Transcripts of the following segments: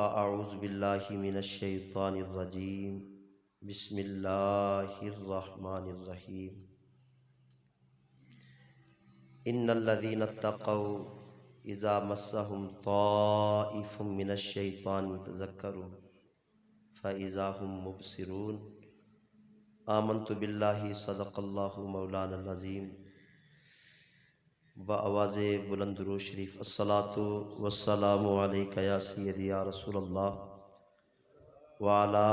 اعوذ باللہ من الشیطان الرجیم بسم اللہ الرحمن الرحیم ان الذین اتقوا اذا مسهم طائف من الشیطان تذکروا فاذا هم مبصرون آمنت باللہ صدق اللہ مولانا العظیم۔ بآواز بلند و شریف الصلاۃ والسلام علیک یا سیدی یا رسول اللہ وعلی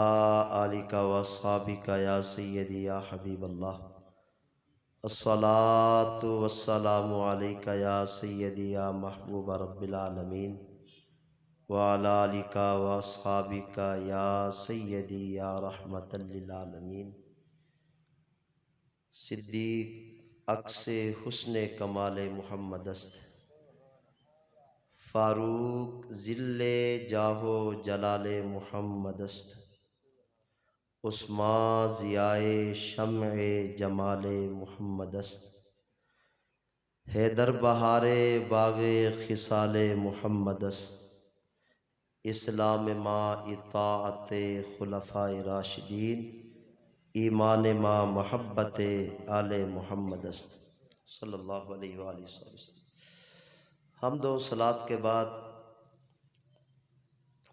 آلک واصحابک یا سیدی یا حبیب اللہ۔ الصلاۃ والسلام علیک یا سیدی یا محبوب رب العالمین وعلی آلک واصحابک یا سیدی یا رحمت للعالمین۔ صدیق عکس حسن کمال محمد است، فاروق ذل جاہ و جلال محمد است، عثمان ضیاء شمع جمال محمد است، حیدر بہار باغ خصال محمد است، اسلام ما اطاعت خلفاء راشدین، ایمان ما محبت آل محمد است صلی اللہ علیہ وآلہ وسلم۔ حمد و صلات کے بعد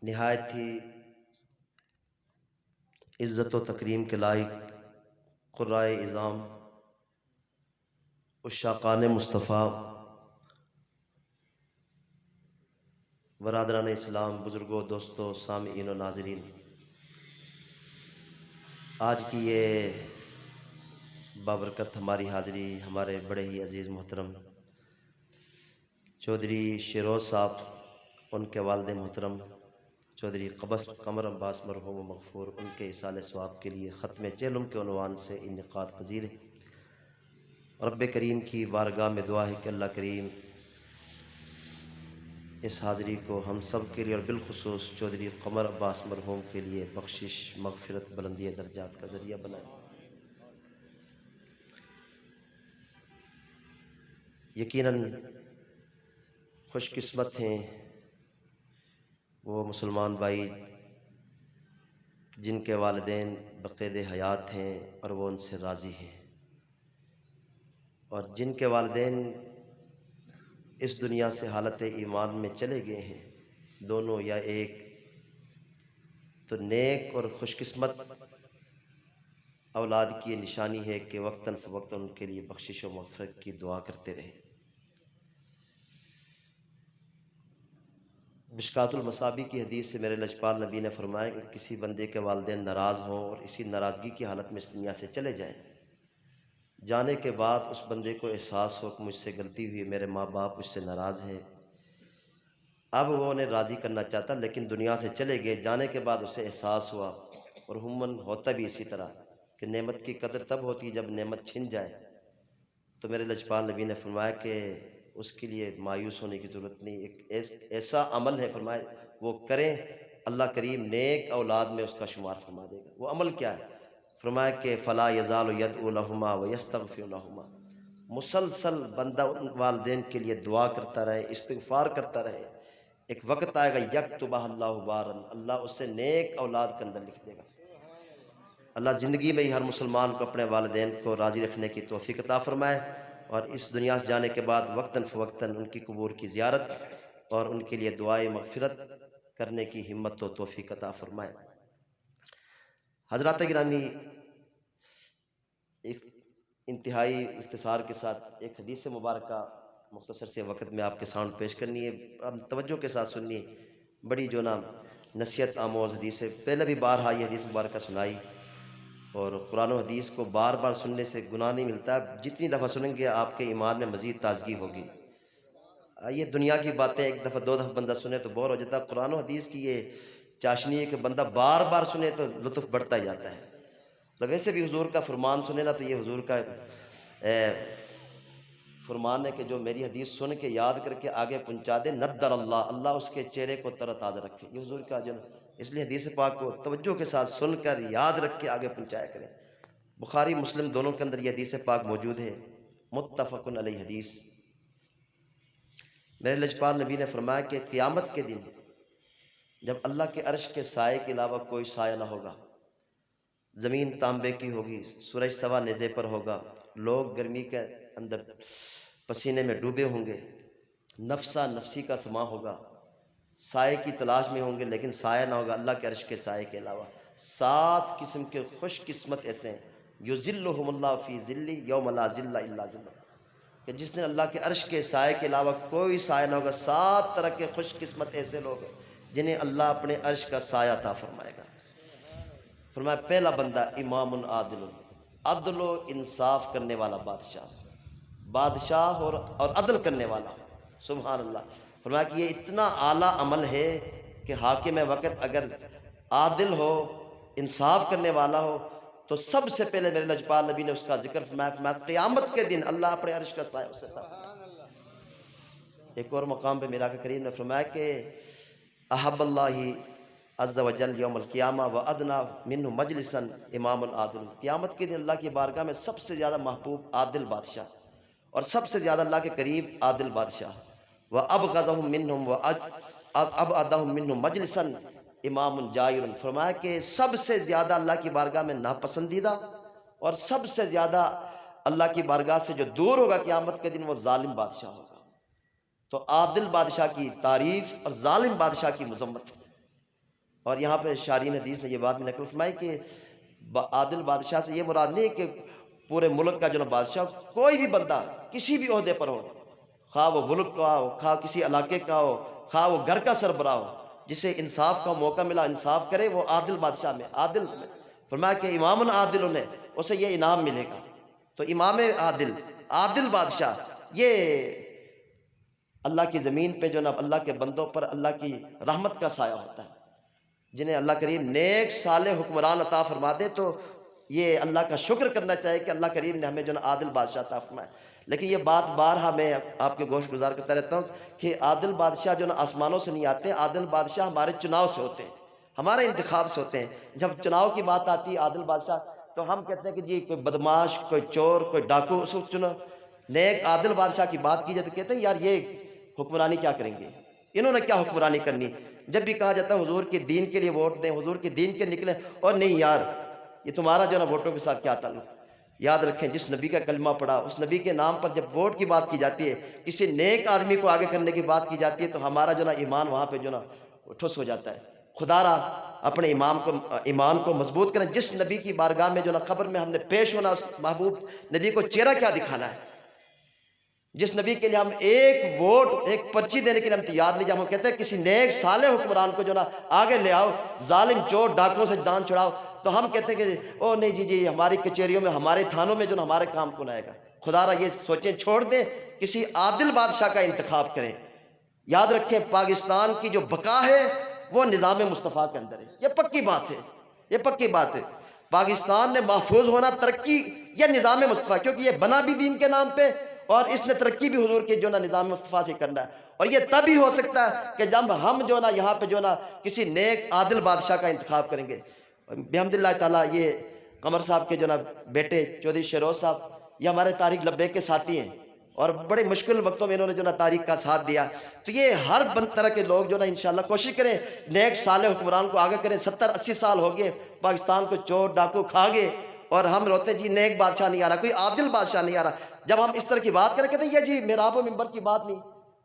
نہایت ہی عزت و تکریم کے لائق قرائے اعظام عشاقان مصطفیٰ، برادران اسلام، بزرگوں، دوستوں، سامعین و ناظرین، آج کی یہ بابرکت ہماری حاضری ہمارے بڑے ہی عزیز محترم چودھری شیروز صاحب، ان کے والد محترم چودھری قمر عباس مرحوم و مغفور، ان کے ایصال ثواب کے لیے ختم چہلم کے عنوان سے انعقاد پذیر ہے۔ رب کریم کی بارگاہ میں دعا ہے کہ اللہ کریم اس حاضری کو ہم سب کے لیے اور بالخصوص چودھری قمر عباس مرحوم کے لیے بخشش، مغفرت، بلندی درجات کا ذریعہ بنائے۔ یقیناً خوش قسمت ہیں وہ مسلمان بھائی جن کے والدین بقید حیات ہیں اور وہ ان سے راضی ہیں، اور جن کے والدین اس دنیا سے حالت ایمان میں چلے گئے ہیں، دونوں یا ایک، تو نیک اور خوش قسمت اولاد کی یہ نشانی ہے کہ وقتاً فوقتاً ان کے لیے بخشش و مغفرت کی دعا کرتے رہیں۔ مشکوٰۃ المصابیح کی حدیث سے میرے لجپال نبی نے فرمایا کہ کسی بندے کے والدین ناراض ہوں اور اسی ناراضگی کی حالت میں اس دنیا سے چلے جائیں، جانے کے بعد اس بندے کو احساس ہو کہ مجھ سے غلطی ہوئی، میرے ماں باپ مجھ سے ناراض ہیں، اب وہ انہیں راضی کرنا چاہتا لیکن دنیا سے چلے گئے، جانے کے بعد اسے احساس ہوا، اور عموماً ہوتا بھی اسی طرح کہ نعمت کی قدر تب ہوتی ہے جب نعمت چھن جائے، تو میرے لجپال نبی نے فرمایا کہ اس کے لیے مایوس ہونے کی ضرورت نہیں، ایک ایسا عمل ہے فرمایا وہ کریں، اللہ کریم نیک اولاد میں اس کا شمار فرما دے گا۔ وہ عمل کیا ہے؟ فرمایا کہ فلا یزال یدعو لہما ویستغفر لہما، مسلسل بندہ ان والدین کے لیے دعا کرتا رہے، استغفار کرتا رہے، ایک وقت آئے گا یکتبہ اللہ بارن، اللہ اسے نیک اولاد کے اندر لکھ دے گا۔ اللہ زندگی میں ہی ہر مسلمان کو اپنے والدین کو راضی رکھنے کی توفیق عطا فرمائے، اور اس دنیا سے جانے کے بعد وقتاً فوقتاً ان کی قبور کی زیارت اور ان کے لیے دعائے مغفرت کرنے کی ہمت و توفیق عطا فرمائے۔ حضرات گرامی، ایک انتہائی اختصار کے ساتھ ایک حدیث مبارکہ مختصر سے وقت میں آپ کے سامنے پیش کرنی ہے، اب توجہ کے ساتھ سننی ہے، بڑی جو نا نصیحت آموز حدیث ہے، پہلے بھی بارہا یہ حدیث مبارکہ سنائی، اور قرآن و حدیث کو بار بار سننے سے گناہ نہیں ملتا، جتنی دفعہ سنیں گے آپ کے ایمان میں مزید تازگی ہوگی۔ یہ دنیا کی باتیں ایک دفعہ دو دفعہ بندہ سنے تو بور ہو جاتا ہے، قرآن و حدیث کی یہ چاشنی ہے کہ بندہ بار بار سنے تو لطف بڑھتا ہی جاتا ہے۔ اور ویسے بھی حضور کا فرمان سنے نا تو یہ حضور کا فرمان ہے کہ جو میری حدیث سن کے یاد کر کے آگے پہنچا دے، نضر اللہ، اللہ اس کے چہرے کو تر و تازہ رکھے، یہ حضور کا جو، اس لیے حدیث پاک کو توجہ کے ساتھ سن کر یاد رکھ کے آگے پہنچایا کریں۔ بخاری مسلم دونوں کے اندر یہ حدیث پاک موجود ہے، متفق علیہ حدیث۔ میرے لجپال نبی نے فرمایا کہ قیامت کے دن جب اللہ کے عرش کے سائے کے علاوہ کوئی سایہ نہ ہوگا، زمین تانبے کی ہوگی، سورج سوا نیزے پر ہوگا، لوگ گرمی کے اندر پسینے میں ڈوبے ہوں گے، نفسا نفسی کا سما ہوگا، سائے کی تلاش میں ہوں گے لیکن سایہ نہ ہوگا اللہ کے عرش کے سائے کے علاوہ۔ 7 قسم کے خوش قسمت ایسے ہیں، یذلھم اللہ فی ذلہ یوم لا ذل الا ذلہ، کہ جس دن اللہ کے عرش کے سائے کے علاوہ کوئی سایہ نہ ہوگا۔ 7 طرح کے خوش قسمت ایسے لوگ ہیں جنہیں اللہ اپنے عرش کا سایہ عطا فرمائے گا۔ فرمایا پہلا بندہ امام عادل، عدل و انصاف کرنے والا بادشاہ اور عدل کرنے والا، سبحان اللہ۔ فرمایا کہ یہ اتنا اعلیٰ عمل ہے کہ حاکم وقت اگر عادل ہو، انصاف کرنے والا ہو، تو سب سے پہلے میرے لجپال نبی نے اس کا ذکر فرمایا قیامت کے دن اللہ اپنے عرش کا سایہ اسے عطا فرمائے۔ ایک اور مقام پہ میرا آقا کریم نے فرمایا کہ احب اللہ عز و جل یوم القیامہ و ادنا منہ مجلسا امام عادل، قیامت کے دن اللہ کی بارگاہ میں سب سے زیادہ محبوب عادل بادشاہ، اور سب سے زیادہ اللہ کے قریب عادل بادشاہ، و ابغضہم منہم و ابعدہم منہ مجلسا امام جائر۔ فرمایا کہ سب سے زیادہ اللہ کی بارگاہ میں ناپسندیدہ اور سب سے زیادہ اللہ کی بارگاہ سے جو دور ہوگا قیامت کے دن، وہ ظالم بادشاہ ہوگا۔ تو عادل بادشاہ کی تعریف اور ظالم بادشاہ کی مذمت۔ اور یہاں پہ شارحین حدیث نے یہ بات میں نقل فرمائی کہ عادل بادشاہ سے یہ مراد نہیں کہ پورے ملک کا جو بادشاہ، کوئی بھی بندہ کسی بھی عہدے پر ہو، خواہ وہ ملک کا ہو، خواہ کسی علاقے کا ہو، خواہ وہ گھر کا سربراہ ہو، جسے انصاف کا موقع ملا انصاف کرے، وہ عادل بادشاہ میں عادل میں۔ فرمایا کہ امام عادل انہیں اسے یہ انعام ملے گا۔ تو امام عادل بادشاہ، یہ اللہ کی زمین پہ جو نا اللہ کے بندوں پر اللہ کی رحمت کا سایہ ہوتا ہے، جنہیں اللہ کریم نیک صالح حکمران عطا فرما دے تو یہ اللہ کا شکر کرنا چاہیے کہ اللہ کریم نے ہمیں جو نا عادل بادشاہ عطا فرمایا۔ لیکن یہ بات بارہا میں آپ کے گوش گزار کرتا رہتا ہوں کہ عادل بادشاہ جو نا آسمانوں سے نہیں آتے، عادل بادشاہ ہمارے چناؤ سے ہوتے ہیں، ہمارے انتخاب سے ہوتے ہیں۔ جب چناؤ کی بات آتی ہے عادل بادشاہ، تو ہم کہتے ہیں کہ جی کوئی بدماش، کوئی چور، کوئی ڈاکو اس کو چنو۔ نیک عادل بادشاہ کی بات کی جائے تو کہتے ہیں یار یہ حکمرانی کیا کریں گے، انہوں نے کیا حکمرانی کرنی۔ جب بھی کہا جاتا ہے حضور کے دین کے لیے ووٹ دیں، حضور کے دین کے نکلیں، اور نہیں یار یہ تمہارا جو نا ووٹوں کے ساتھ کیا تعلق۔ یاد رکھیں جس نبی کا کلمہ پڑھا، اس نبی کے نام پر جب ووٹ کی بات کی جاتی ہے، کسی نیک آدمی کو آگے کرنے کی بات کی جاتی ہے، تو ہمارا جو نا ایمان وہاں پہ جو نا ٹھس ہو جاتا ہے۔ خدا را اپنے ایمان کو مضبوط کریں۔ جس نبی کی بارگاہ میں جو نا قبر میں ہم نے پیش ہونا، اس محبوب نبی کو چہرہ کیا دکھانا ہے، جس نبی کے لیے ہم ایک ووٹ، ایک پرچی دینے کے لیے ہم تیار نہیں، جب ہم کہتے ہیں کسی نیک صالح حکمران کو جو نا آگے لے آؤ، ظالم چور ڈاکوں سے جان چھڑاؤ، تو ہم کہتے ہیں کہ او نہیں جی ہماری کچہریوں میں، ہمارے تھانوں میں جو نا ہمارے کام کون آئے گا۔ خدا را یہ سوچیں، چھوڑ دیں، کسی عادل بادشاہ کا انتخاب کریں۔ یاد رکھیں پاکستان کی جو بقا ہے وہ نظام مصطفیٰ کے اندر ہے، یہ پکی بات ہے، یہ پکی بات ہے۔ پاکستان نے محفوظ ہونا، ترقی یہ نظام مصطفیٰ، کیونکہ یہ بنا بھی دین کے نام پہ، اور اس نے ترقی بھی حضور کے جو نا نظام مصطفیٰ سے کرنا ہے۔ اور یہ تب ہی ہو سکتا ہے کہ جب ہم جو نا یہاں پہ جو نا کسی نیک عادل بادشاہ کا انتخاب کریں گے۔ بحمد اللہ تعالیٰ یہ قمر صاحب کے جو نا بیٹے چودھری شیروز صاحب، یہ ہمارے تاریخ لبیک کے ساتھی ہیں، اور بڑے مشکل وقتوں میں انہوں نے جو نا تاریخ کا ساتھ دیا۔ تو یہ ہر طرح کے لوگ جو نا انشاءاللہ کوشش کریں نیک صالح حکمران کو آگے کریں۔ 70-80 سال ہو گئے پاکستان کو چور ڈاکو کھا گئے، اور ہم روتے جی نیک بادشاہ نہیں آ رہا، کوئی عادل بادشاہ نہیں آ رہا۔ جب ہم اس طرح کی بات کریں کہتے ہیں یہ جی محراب و منبر کی بات نہیں،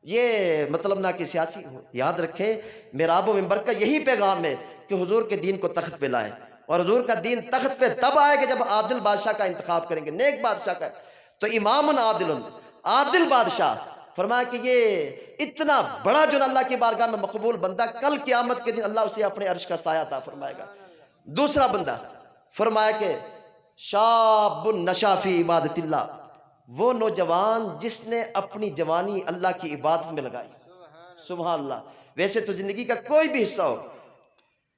یہ مطلب نہ کہ سیاسی ہو۔ یاد رکھیں محراب و منبر کا یہی پیغام ہے کہ حضور کے دین کو تخت پہ لائیں، اور حضور کا دین تخت پہ تب آئے کہ جب عادل بادشاہ کا انتخاب کریں گے، نیک بادشاہ کا۔ تو امام عادل، عادل بادشاہ، فرمایا کہ یہ اتنا بڑا جو اللہ کی بارگاہ میں مقبول بندہ، کل قیامت کے دن اللہ اسے اپنے عرش کا سایہ عطا فرمائے گا۔ دوسرا بندہ فرمایا کہ شاب نشا فی عبادت اللہ، وہ نوجوان جس نے اپنی جوانی اللہ کی عبادت میں لگائی۔ سبحان اللہ۔ ویسے تو زندگی کا کوئی بھی حصہ ہو،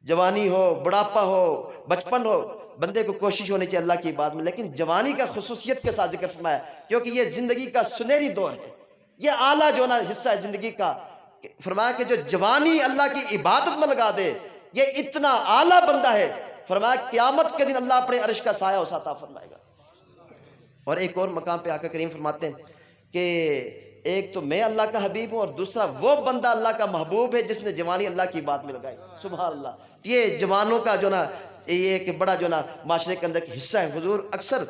جوانی ہو، بڑھاپا ہو، بچپن ہو، بندے کو کوشش ہونی چاہیے اللہ کی عبادت میں، لیکن جوانی کا خصوصیت کے ساتھ ذکر فرمایا کیونکہ یہ زندگی کا سنہری دور ہے، یہ اعلیٰ جو نا حصہ ہے زندگی کا۔ فرمایا کہ جو جوانی اللہ کی عبادت میں لگا دے، یہ اتنا اعلیٰ بندہ ہے، فرمایا قیامت کے دن اللہ اپنے عرش کا سایہ اسے عطا فرمائے گا۔ اور ایک اور مقام پہ آقا کریم فرماتے ہیں کہ ایک تو میں اللہ کا حبیب ہوں، اور دوسرا وہ بندہ اللہ کا محبوب ہے جس نے جوانی اللہ کی بات میں لگائی. سبحان اللہ. یہ جوانوں کا جو نا یہ ایک بڑا جو نا معاشرے کے اندر ایک حصہ ہے. حضور اکثر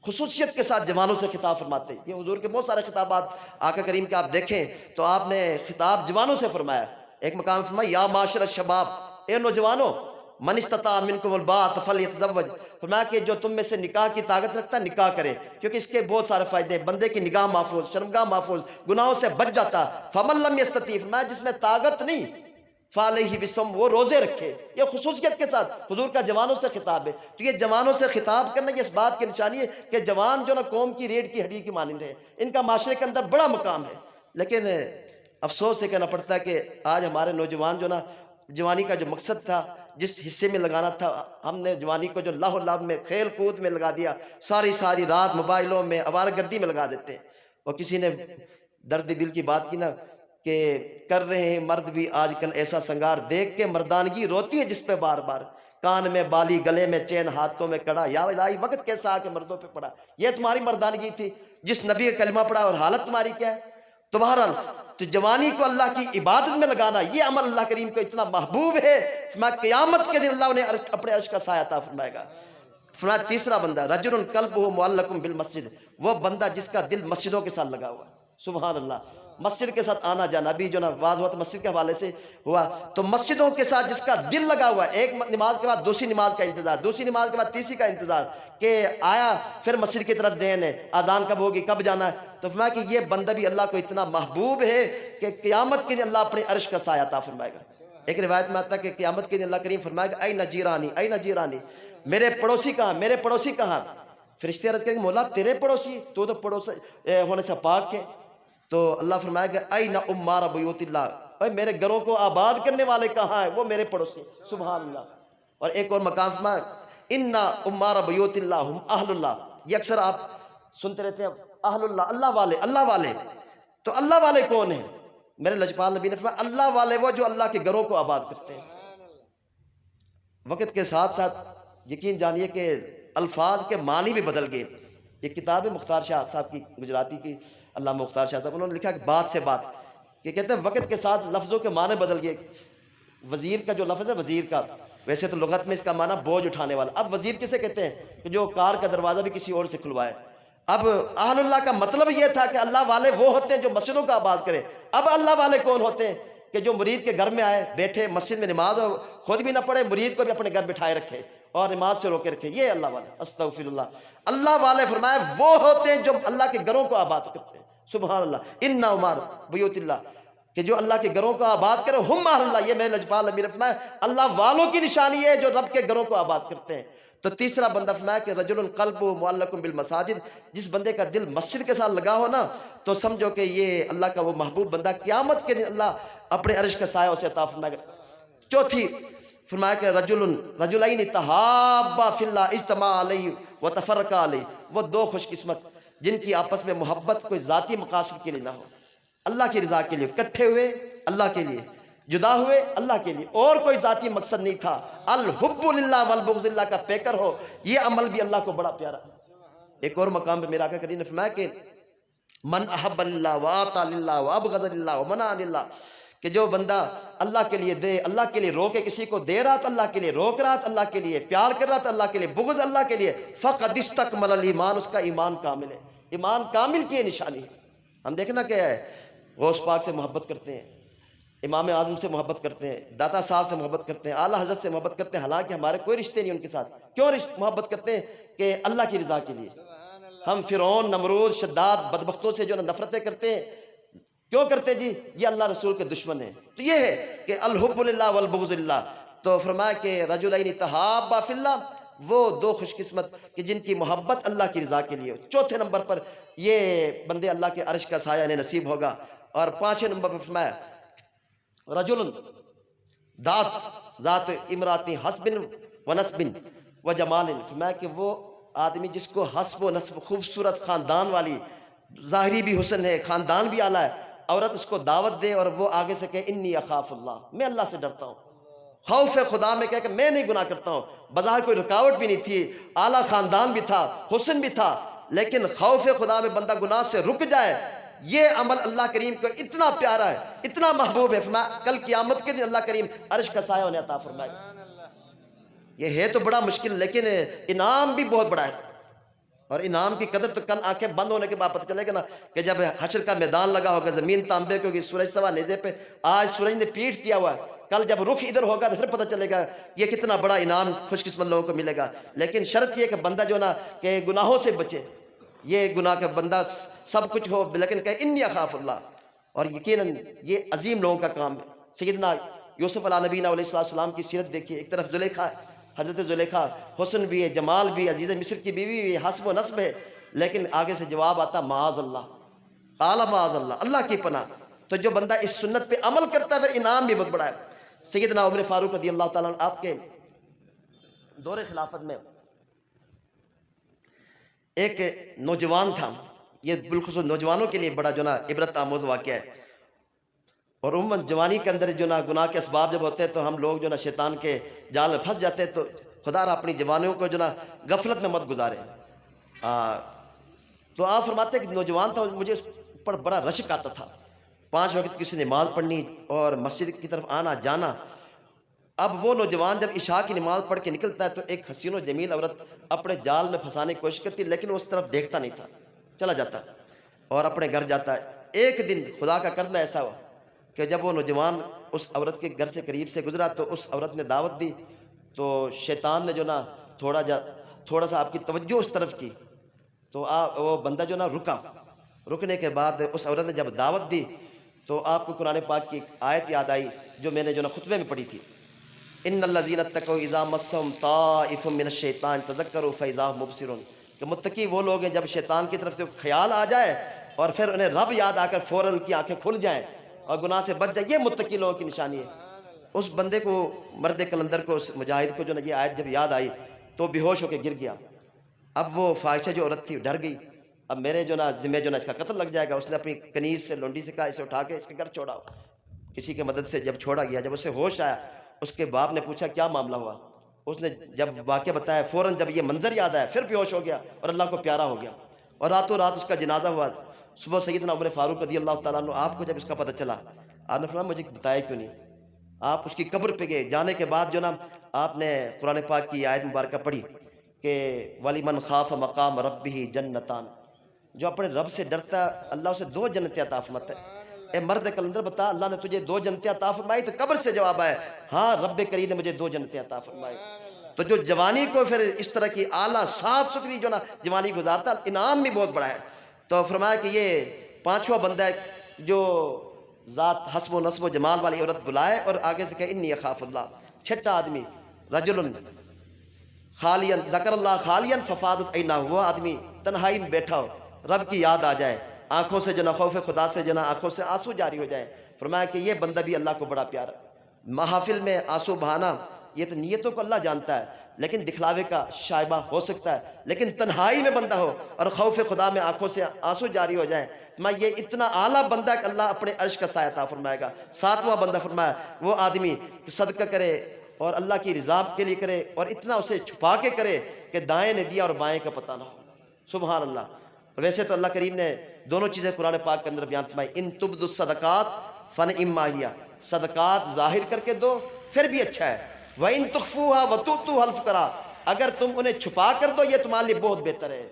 خصوصیت کے ساتھ جوانوں سے خطاب فرماتے ہیں. یہ حضور کے بہت سارے خطابات آقا کریم کے آپ دیکھیں تو آپ نے خطاب جوانوں سے فرمایا. ایک مقام فرمایا یا معاشر الشباب، اے نوجوانوں، من استطاع منکم الباءۃ فلیتزوج، فرمایا کہ جو تم میں سے نکاح کی طاقت رکھتا ہے نکاح کرے، کیونکہ اس کے بہت سارے فائدے ہیں. بندے کی نگاہ محفوظ، شرمگاہ محفوظ، گناہوں سے بچ جاتا. فمن لم یستطیع، فرمایا جس میں طاقت نہیں، فعلیہ بصوم، وہ روزے رکھے. یہ خصوصیت کے ساتھ حضور کا جوانوں سے خطاب ہے. تو یہ جوانوں سے خطاب کرنا یہ اس بات کی نشانی ہے کہ جوان جو نا قوم کی ریڑھ کی ہڈی کی مانند ہے. ان کا معاشرے کے اندر بڑا مقام ہے. لیکن افسوس سے کہنا پڑتا ہے کہ آج ہمارے نوجوان جو نا جوانی کا جو مقصد تھا، جس حصے میں لگانا تھا، ہم نے جوانی کو جو لاہ و لعب میں، کھیل کود میں لگا دیا. ساری رات موبائلوں میں، آوارہ گردی میں لگا دیتے ہیں. اور کسی نے درد دل کی بات کی نا کہ کر رہے ہیں مرد بھی آج کل ایسا سنگار، دیکھ کے مردانگی روتی ہے جس پہ بار بار. کان میں بالی، گلے میں چین، ہاتھوں میں کڑا، یا الہی وقت کیسا آ کے مردوں پہ پڑا. یہ تمہاری مردانگی تھی جس نبی کا کلمہ پڑھا، اور حالت تمہاری کیا ہے. تو بہرحال تو جوانی کو اللہ کی عبادت میں لگانا، یہ عمل اللہ کریم کو اتنا محبوب ہے، فرمایا قیامت کے دن اللہ انہیں اپنے عرش کا سایہ عطا فرمائے گا. فرمایا تیسرا بندہ رجل قلبہ معلق بالمسجد، وہ بندہ جس کا دل مسجدوں کے ساتھ لگا ہوا ہے. سبحان اللہ. مسجد کے ساتھ آنا جانا، ابھی جو نا واز ہوا تو مسجد کے حوالے سے ہوا، تو مسجدوں کے ساتھ جس کا دل لگا ہوا ہے، ایک نماز کے بعد دوسری نماز کا انتظار، دوسری نماز کے بعد تیسری کا انتظار، کہ آیا پھر مسجد کی طرف ذہن ہے، اذان کب ہوگی، کب جانا ہے. تو فرمایا کہ یہ بندہ بھی اللہ کو اتنا محبوب ہے کہ قیامت کے دن اللہ اپنے عرش کا سایہ عطا فرمائے گا. ایک روایت میں آتا ہے کہ قیامت کے دن اللہ کریم فرمائے گا این جیرانی، این جیرانی، میرے پڑوسی کہاں، میرے پڑوسی کہاں. فرشتے عرض کریں گے مولا تیرے پڑوسی، تو پڑوس ہونے سے پاک ہے. تو اللہ فرمائے گا این عمار بیوت اللہ، بھائی میرے گھروں کو آباد کرنے والے کہاں ہیں، وہ میرے پڑوسی. سبحان اللہ. اور ایک اور مقام فرمایا ان عمار بیوت اللہ ہم اہل اللہ. یہ اکثر آپ سنتے رہتے ہیں اہل اللہ، اللہ والے، اللہ والے. تو اللہ والے کون ہیں؟ میرے لجپال نبی نے فرمایا اللہ والے وہ جو اللہ کے گھروں کو آباد کرتے ہیں. وقت کے ساتھ ساتھ یقین جانیے کہ الفاظ کے معنی بھی بدل گئے. یہ کتاب ہے مختار شاہ صاحب کی، گجراتی کی، علامہ مختار شاہ صاحب، انہوں نے لکھا کہ بات سے بات، کہ کہتے ہیں وقت کے ساتھ لفظوں کے معنی بدل گئے. وزیر کا جو لفظ ہے وزیر کا، ویسے تو لغت میں اس کا معنی بوجھ اٹھانے والا. اب وزیر کسے کہتے ہیں کہ جو کار کا دروازہ بھی کسی اور سے کھلوائے. اب اہل اللہ کا مطلب یہ تھا کہ اللہ والے وہ ہوتے ہیں جو مسجدوں کا آباد کرے. اب اللہ والے کون ہوتے ہیں کہ جو مرید کے گھر میں آئے، بیٹھے مسجد میں نماز ہو، خود بھی نہ پڑھے، مرید کو بھی اپنے گھر بٹھائے رکھے اور نماز سے روکے رکھے. یہ اللہ والے. استغفر اللہ. اللہ والے فرمائے وہ ہوتے ہیں جو اللہ کے گھروں کو آباد کرتے ہیں. سبحان اللہ. ان عمار بیوت اللہ، کہ جو اللہ کے گھروں کو آباد کرے، ہم اہل اللہ. یہ میرے لجپال نبی نے فرمایا اللہ والوں کی نشانی ہے جو رب کے گھروں کو آباد کرتے ہیں. تو تیسرا بندہ فرمایا کہ رجل قلب معلق بالمساجد، جس بندے کا دل مسجد کے ساتھ لگا ہو نا، تو سمجھو کہ یہ اللہ کا وہ محبوب بندہ قیامت کے دن اللہ اپنے عرش کا سایہ اسے عطا فرمائے گا. چوتھی فرمایا کہ رجلین تحابا فی اللہ اجتماع علیہ وتفرقا علیہ، وہ دو خوش قسمت جن کی آپس میں محبت کوئی ذاتی مقاصد کے لیے نہ ہو، اللہ کی رضا کے لیے اکٹھے ہوئے، اللہ کے لیے جدا ہوئے، اللہ کے لیے، اور کوئی ذاتی مقصد نہیں تھا. الحب للہ والبغض للہ کا پیکر ہو، یہ عمل بھی اللہ کو بڑا پیارا. ایک اور مقام پہ میرا آقا کریم نے فرمایا کہ من احب للہ وآطا للہ وابغض للہ ومنع للہ، کہ جو بندہ اللہ کے لیے دے، اللہ کے لیے روکے، کسی کو دے رہا تو اللہ کے لیے روک رہا تو اللہ کے لیے، پیار کر رہا تو اللہ کے لیے، بغض اللہ کے لیے، فقد استکمل الایمان، اس کا ایمان کامل ہے. ایمان کامل کی نشانی ہے. ہم دیکھنا کیا ہے، غوث پاک سے محبت کرتے ہیں، امام اعظم سے محبت کرتے ہیں، داتا صاحب سے محبت کرتے ہیں، اعلیٰ حضرت سے محبت کرتے ہیں، حالانکہ ہمارے کوئی رشتے نہیں ان کے ساتھ. کیوں محبت کرتے ہیں؟ کہ اللہ کی رضا کے لیے. ہم فرعون، نمرود، شداد، بدبختوں سے جو نفرتیں کرتے ہیں، کیوں کرتے جی؟ یہ اللہ رسول کے دشمن ہیں. تو یہ ہے کہ الحب للہ والبغض للہ. تو فرمایا کہ رجلین تحابا فی اللہ، وہ دو خوش قسمت کہ جن کی محبت اللہ کی رضا کے لیے. چوتھے نمبر پر یہ بندے اللہ کے عرش کا سایہ انہیں نصیب ہوگا. اور پانچویں نمبر پر فرمایا رجل ذات امراتی حسب و نسب و جمال، فرمایا کہ وہ آدمی جس کو حسب و نسب، خوبصورت خاندان والی، ظاہری بھی حسن ہے، خاندان بھی اعلیٰ ہے، عورت اس کو دعوت دے اور وہ آگے سے کہے انی اخاف اللہ، میں اللہ سے ڈرتا ہوں. خوف خدا میں کہے کہ میں نہیں گناہ کرتا ہوں. بظاہر کوئی رکاوٹ بھی نہیں تھی، اعلیٰ خاندان بھی تھا، حسن بھی تھا، لیکن خوف خدا میں بندہ گناہ سے رک جائے یہ عمل اللہ کریم کو اتنا پیارا ہے، اتنا محبوب ہے، فرمایا کل قیامت کے دن اللہ کریم عرش کا سایہ انہیں عطا فرمائے گا۔ یہ ہے تو بڑا مشکل، لیکن انعام بھی بہت بڑا ہے، اور انعام کی قدر تو کل آنکھیں بند ہونے کے بعد پتہ چلے گا نا، کہ جب حشر کا میدان لگا ہوگا، زمین تانبے کی ہوگی، سورج سوا نیزے پہ، آج سورج نے پیٹ کیا ہوا ہے، کل جب رخ ادھر ہوگا تو پھر پتہ چلے گا یہ کتنا بڑا انعام خوش قسمت لوگوں کو ملے گا۔ لیکن شرط یہ کہ بندہ جو نا کہ گناہوں سے بچے، یہ گناہ کا بندہ سب کچھ ہو لیکن کہ انی اخاف اللہ، اور یقیناً یہ عظیم لوگوں کا کام ہے۔ سیدنا یوسف علیہ نبینا علیہ السلام کی سیرت دیکھیے، ایک طرف زلیخا ہے، حضرت زلیخا حسن بھی ہے، جمال بھی، عزیز مصر کی بیوی بھی، حسب و نسب ہے، لیکن آگے سے جواب آتا معاذ اللہ، قال معاذ اللہ، اللہ کی پناہ۔ تو جو بندہ اس سنت پہ عمل کرتا ہے پھر انعام بھی بہت بڑا ہے۔ سیدنا عمر فاروق رضی اللہ تعالیٰ عنہ آپ کے دور خلافت میں ایک نوجوان تھا، یہ بالخصوص نوجوانوں کے لیے بڑا جو نا عبرت آموز واقعہ ہے، اور عموماً جوانی کے اندر جو نا گناہ کے اسباب جب ہوتے ہیں تو ہم لوگ جو نا شیطان کے جال میں پھنس جاتے ہیں، تو خدا را اپنی جوانیوں کو جو نا غفلت میں مت گزارے۔ تو آپ فرماتے ہیں کہ نوجوان تھا، مجھے اس پر بڑا رشک آتا تھا، 5 وقت کی نماز پڑھنی اور مسجد کی طرف آنا جانا۔ اب وہ نوجوان جب عشاء کی نماز پڑھ کے نکلتا ہے تو ایک حسین و جمیل عورت اپنے جال میں پھنسانے کی کوشش کرتی، لیکن وہ اس طرف دیکھتا نہیں تھا، چلا جاتا اور اپنے گھر جاتا ہے۔ ایک دن خدا کا کرنا ایسا ہوا کہ جب وہ نوجوان اس عورت کے گھر سے قریب سے گزرا تو اس عورت نے دعوت دی، تو شیطان نے جو نا تھوڑا سا آپ کی توجہ اس طرف کی، تو وہ بندہ جو نا رکنے کے بعد اس عورت نے جب دعوت دی تو آپ کو قرآن پاک کی ایک آیت یاد آئی جو میں نے جو نا خطبے میں پڑھی تھی، ان الذین اتقوا اذا مسهم طائف من الشیطان تذکروا فاذا هم مبصرون، کہ متقی وہ لوگ ہیں جب شیطان کی طرف سے خیال آ جائے اور پھر انہیں رب یاد آ کر فوراً کی آنکھیں کھل جائیں اور گناہ سے بچ جائیں، یہ متقی لوگوں کی نشانی ہے۔ اس بندے کو، مرد کلندر کو، اس مجاہد کو جو نا یہ آیت جب یاد آئی تو بے ہوش ہو کے گر گیا۔ اب وہ فاحشہ جو عورت تھی ڈر گئی، اب میرے جو نا ذمہ جو نا اس کا قتل لگ جائے گا۔ اس نے اپنی کنیز سے، لونڈی سے کہا اسے اٹھا کے اس کے گھر چھوڑاؤ۔ کسی کی مدد سے جب چھوڑا گیا، جب اسے ہوش آیا، اس کے باپ نے پوچھا کیا معاملہ ہوا، اس نے جب واقعہ بتایا، فوراً جب یہ منظر یاد آیا پھر بے ہوش ہو گیا اور اللہ کو پیارا ہو گیا، اور راتوں رات اس کا جنازہ ہوا۔ صبح سیدنا عمر فاروق رضی اللہ تعالیٰ عنہ آپ کو جب اس کا پتہ چلا، آپ نے فرمایا مجھے بتایا کیوں نہیں؟ آپ اس کی قبر پہ گئے، جانے کے بعد جو نا آپ نے قرآن پاک کی آیت مبارکہ پڑھی کہ وَلِمَنْ خَافَ مَقَامَ رَبِّهِ جَنَّتَانِ، جو اپنے رب سے ڈرتا اللہ اسے 2 جنتیں عطا فرماتا ہے۔ اے مرد کلندر بتا، اللہ نے تجھے 2 جنتیں عطا فرمائی؟ تو قبر سے جواب آیا ہاں، رب کریم نے مجھے 2 جنتیں عطا فرمائی۔ تو جو جوانی کو پھر اس طرح کی اعلیٰ صاف ستھری جو نا جوانی گزارتا، انعام بھی بہت بڑا ہے۔ تو فرمایا کہ یہ 5واں بندہ ہے جو ذات حسب و نسب و جمال والی عورت بلائے اور آگے سے کہ انی اخاف اللہ۔ 6واں آدمی رجل خالیا ذکر اللہ خالیا ففاضت عیناہ، وہ آدمی تنہائی میں بیٹھا ہو، رب کی یاد آ جائے، آنکھوں سے جو نا خوف خدا سے جو نا آنکھوں سے آنسو جاری ہو جائے۔ فرمایا کہ یہ بندہ بھی اللہ کو بڑا پیارا۔ محافل میں آنسو بہانا یہ تو نیتوں کو اللہ جانتا ہے، لیکن دکھلاوے کا شائبہ ہو سکتا ہے، لیکن تنہائی میں بندہ ہو اور خوف خدا میں آنکھوں سے آنسو جاری ہو جائے، میں یہ اتنا اعلیٰ بندہ کہ اللہ اپنے عرش کا سایہ عطا فرمائے گا۔ 7واں بندہ فرمایا وہ آدمی صدقہ کرے اور اللہ کی رضا کے لیے کرے، اور اتنا اسے چھپا کے کرے کہ دائیں نے دیا اور بائیں کا پتہ نہ ہو۔ سبحان اللہ۔ ویسے تو اللہ کریم نے دونوں چیزیں قرآن پاک کے اندر بیان فرمائی، ان تبدوا الصدقات فنعما ہی، صدقات ظاہر کر کے دو پھر بھی اچھا ہے، وَإِن تُخْفُوهَا وَتُؤْتُوهَا الْفُقَرَاءَ، اگر تم انہیں چھپا کر دو یہ تمہارے لیے بہت بہتر ہے۔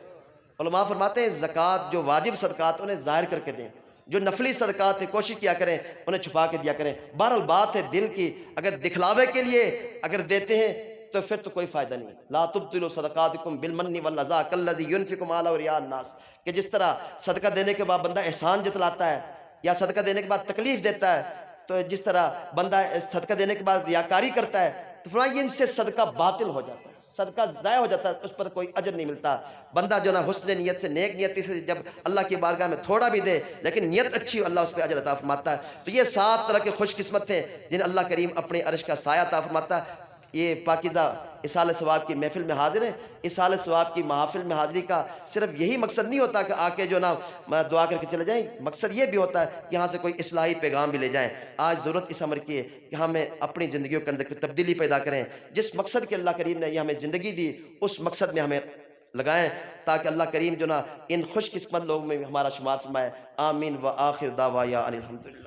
علماء فرماتے ہیں زکوٰۃ جو واجب صدقات انہیں ظاہر کر کے دیں، جو نفلی صدقات ہیں کوشش کیا کریں انہیں چھپا کے دیا کریں۔ بہرحال بات ہے دل کی، اگر دکھلاوے کے لیے اگر دیتے ہیں تو پھر تو کوئی فائدہ نہیں۔ لا تبطلوا صدقاتکم بالمن والعزا کالذی ینفق مالہ رئاء الناس، کہ جس طرح صدقہ دینے کے بعد بندہ احسان جتلاتا ہے یا صدقہ دینے کے بعد تکلیف دیتا ہے، تو جس طرح بندہ صدقہ دینے کے بعد ریاکاری کرتا ہے، تو فرمایا ان سے صدقہ باطل ہو جاتا ہے، صدقہ ضائع ہو جاتا ہے، اس پر کوئی اجر نہیں ملتا۔ بندہ جو نا حسن نیت سے، نیک نیتی سے جب اللہ کی بارگاہ میں تھوڑا بھی دے لیکن نیت اچھی ہو، اللہ اس پہ اجر عطا فرماتا ہے۔ تو یہ 7 طرح کے خوش قسمت ہیں جن اللہ کریم اپنے عرش کا سایہ عطا فرماتا ہے۔ یہ پاکیزہ اصال ثواب کی محفل میں حاضر ہیں۔ اصال ثواب کی محافل میں حاضری کا صرف یہی مقصد نہیں ہوتا کہ آ کے جو نا دعا کر کے چلے جائیں، مقصد یہ بھی ہوتا ہے کہ یہاں سے کوئی اصلاحی پیغام بھی لے جائیں۔ آج ضرورت اس امر کی ہے کہ ہمیں اپنی زندگیوں کے اندر تبدیلی پیدا کریں، جس مقصد کے اللہ کریم نے یہ ہمیں زندگی دی اس مقصد میں ہمیں لگائیں تاکہ اللہ کریم جو نا ان خوش قسمت لوگوں میں ہمارا شمار فرمائے. آمین و آخر دعوایا ان الحمدللہ.